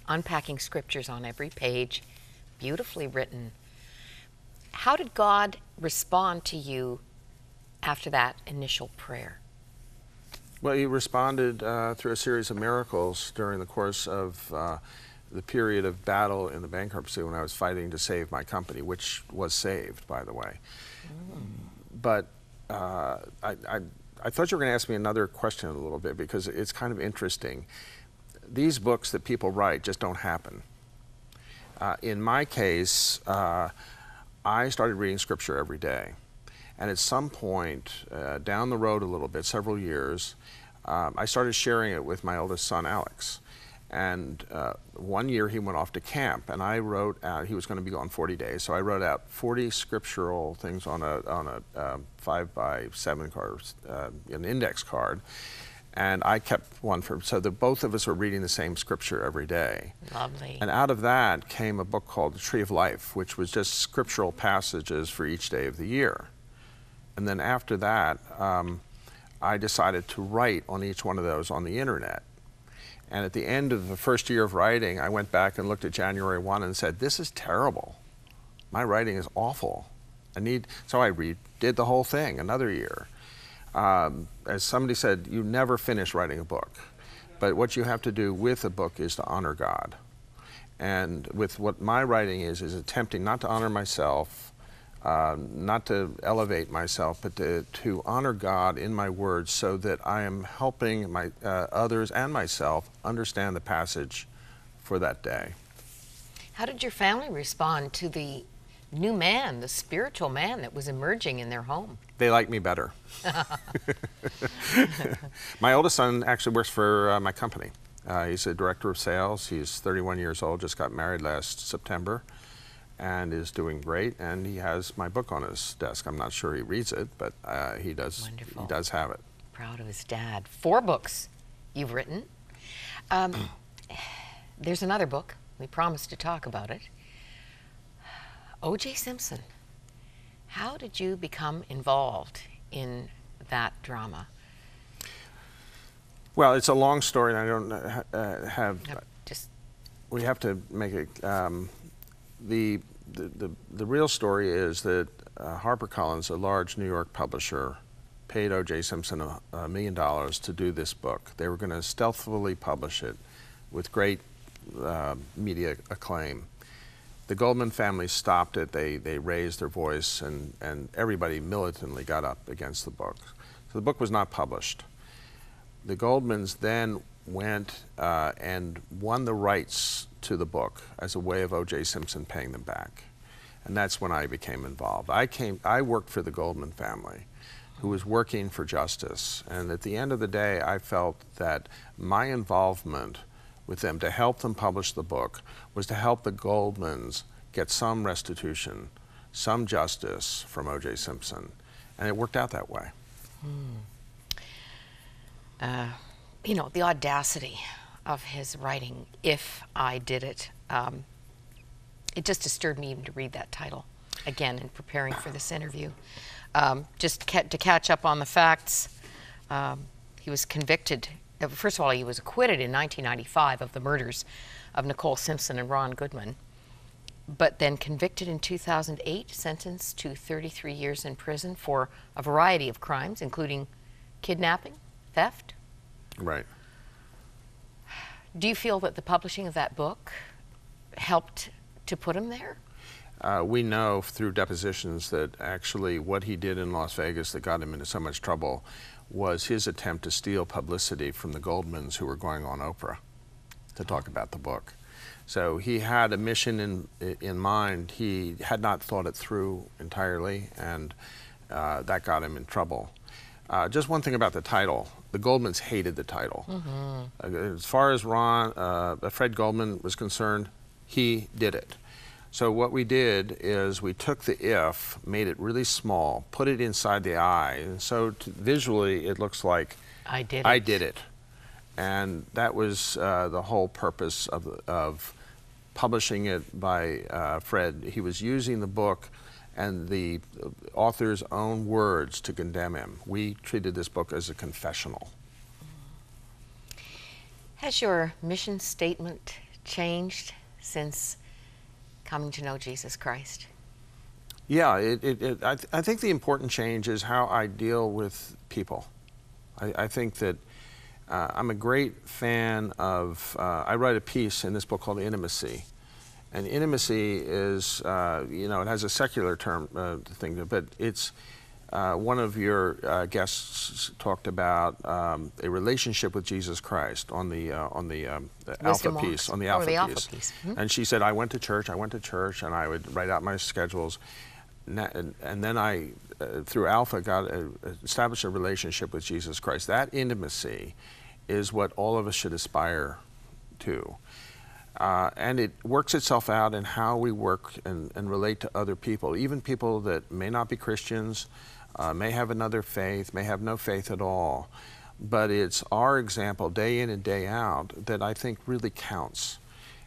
unpacking scriptures on every page, beautifully written. How did God respond to you after that initial prayer? Well, he responded through a series of miracles during the course of the period of battle in the bankruptcy when I was fighting to save my company, which was saved, by the way. But I thought you were going to ask me another question in a little bit, because it's kind of interesting. These books that people write just don't happen. In my case, I started reading scripture every day. And at some point, down the road a little bit, several years, I started sharing it with my oldest son, Alex. And one year he went off to camp, and I wrote out, he was going to be gone 40 days, so I wrote out 40 scriptural things on a 5x7 card, an index card. And I kept one for, so that both of us were reading the same scripture every day. Lovely. And out of that came a book called The Tree of Life, which was just scriptural passages for each day of the year. And then after that, I decided to write on each one of those on the internet. And at the end of the first year of writing, I went back and looked at January 1 and said, this is terrible. My writing is awful. So I redid the whole thing another year. As somebody said, you never finish writing a book. But what you have to do with a book is to honor God. And with what my writing is attempting not to honor myself, not to elevate myself, but to honor God in my words, so that I am helping my others and myself understand the passage for that day. How did your family respond to the new man, the spiritual man that was emerging in their home? They like me better. My oldest son actually works for my company. He's a director of sales. He's 31 years old, just got married last September, and is doing great, and he has my book on his desk. I'm not sure he reads it, but he does. Wonderful. He does have it. Proud of his dad. 4 books you've written. There's another book. We promised to talk about it. O.J. Simpson. How did you become involved in that drama? Well, it's a long story, and I don't have. Just. We have to make it. The real story is that HarperCollins, a large New York publisher, paid O.J. Simpson $1 million to do this book. They were going to stealthily publish it with great media acclaim. The Goldman family stopped it. They raised their voice, and everybody militantly got up against the book. So the book was not published. The Goldmans then went and won the rights to the book as a way of O.J. Simpson paying them back. And that's when I became involved. I worked for the Goldman family, who was working for justice. And at the end of the day, I felt that my involvement with them to help them publish the book was to help the Goldmans get some restitution, some justice from O.J. Simpson. And it worked out that way. You know, the audacity of his writing, If I Did It, it just disturbed me even to read that title again in preparing for this interview. Just to catch up on the facts, he was convicted. First of all, he was acquitted in 1995 of the murders of Nicole Simpson and Ron Goodman, but then convicted in 2008, sentenced to 33 years in prison for a variety of crimes, including kidnapping, theft. Right. Do you feel that the publishing of that book helped to put him there? We know through depositions that actually what he did in Las Vegas that got him into so much trouble was his attempt to steal publicity from the Goldmans, who were going on Oprah to talk about the book. So he had a mission in mind. He had not thought it through entirely, and that got him in trouble. Just one thing about the title. The Goldmans hated the title. As far as Fred Goldman was concerned, he did it. So what we did is we took the if, made it really small, put it inside the I, and so visually it looks like I did it. And that was the whole purpose of publishing it by Fred. He was using the book and the author's own words to condemn him. We treated this book as a confessional. Has your mission statement changed since coming to know Jesus Christ? Yeah, I think the important change is how I deal with people. I think that I'm a great fan of, I write a piece in this book called Intimacy. And intimacy is, you know, it has a secular term thing, but it's, one of your guests talked about a relationship with Jesus Christ on the alpha piece, on the alpha piece. Mm-hmm. And she said, I went to church, and I would write out my schedules. And then I, through Alpha, established a relationship with Jesus Christ. That intimacy is what all of us should aspire to. And it works itself out in how we work and relate to other people, even people that may not be Christians, may have another faith, may have no faith at all. But it's our example, day in and day out, that I think really counts.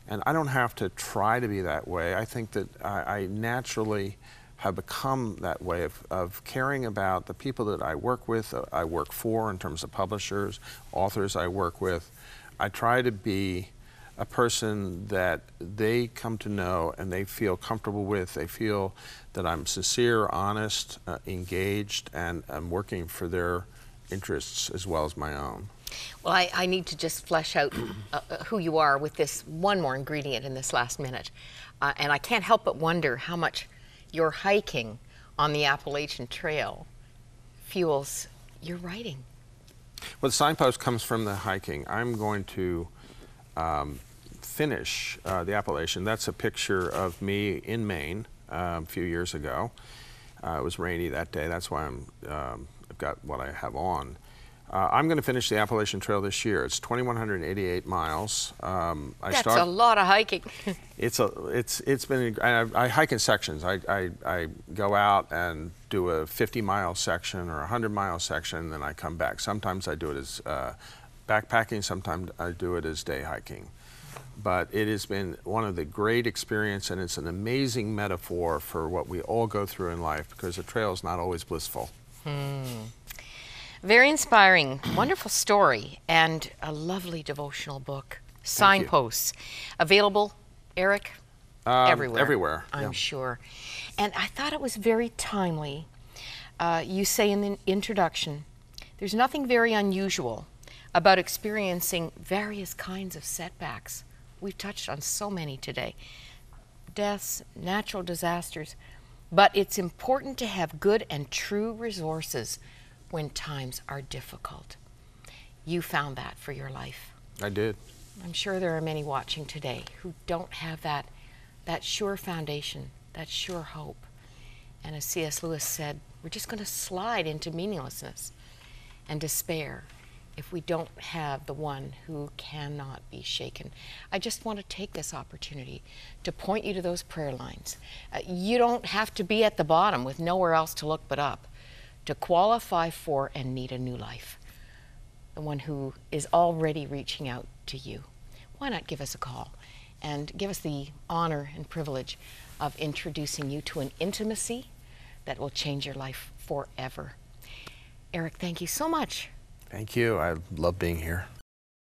And I don't have to try to be that way. I think that I naturally have become that way of caring about the people that I work with, I work for in terms of publishers, authors I work with. I try to be a person that they come to know and they feel comfortable with. They feel that I'm sincere, honest, engaged, and I'm working for their interests as well as my own. Well, I need to just flesh out who you are with this one more ingredient in this last minute. And I can't help but wonder how much your hiking on the Appalachian Trail fuels your writing. Well, the Signpost comes from the hiking. I'm going to finish the Appalachian. That's a picture of me in Maine a few years ago. It was rainy that day. That's why I've got what I have on. I'm going to finish the Appalachian Trail this year. It's 2,188 miles. That's a lot of hiking. It's been. I hike in sections. I go out and do a 50-mile section or a 100-mile section, and then I come back. Sometimes I do it as backpacking. Sometimes I do it as day hiking. But it has been one of the great experiences, and it's an amazing metaphor for what we all go through in life, because the trail is not always blissful. Very inspiring, wonderful story, and a lovely devotional book. Signposts. Available, Eric? Everywhere. Everywhere. I'm sure. And I thought it was very timely. You say in the introduction, there's nothing very unusual about experiencing various kinds of setbacks. We've touched on so many today. Deaths, natural disasters. But it's important to have good and true resources when times are difficult. You found that for your life. I did. I'm sure there are many watching today who don't have that sure foundation, that sure hope. And as C.S. Lewis said, we're just going to slide into meaninglessness and despair if we don't have the one who cannot be shaken. I just want to take this opportunity to point you to those prayer lines. You don't have to be at the bottom with nowhere else to look but up to qualify for and need a new life. The one who is already reaching out to you. Why not give us a call and give us the honor and privilege of introducing you to an intimacy that will change your life forever. Eric, thank you so much. Thank you. I love being here.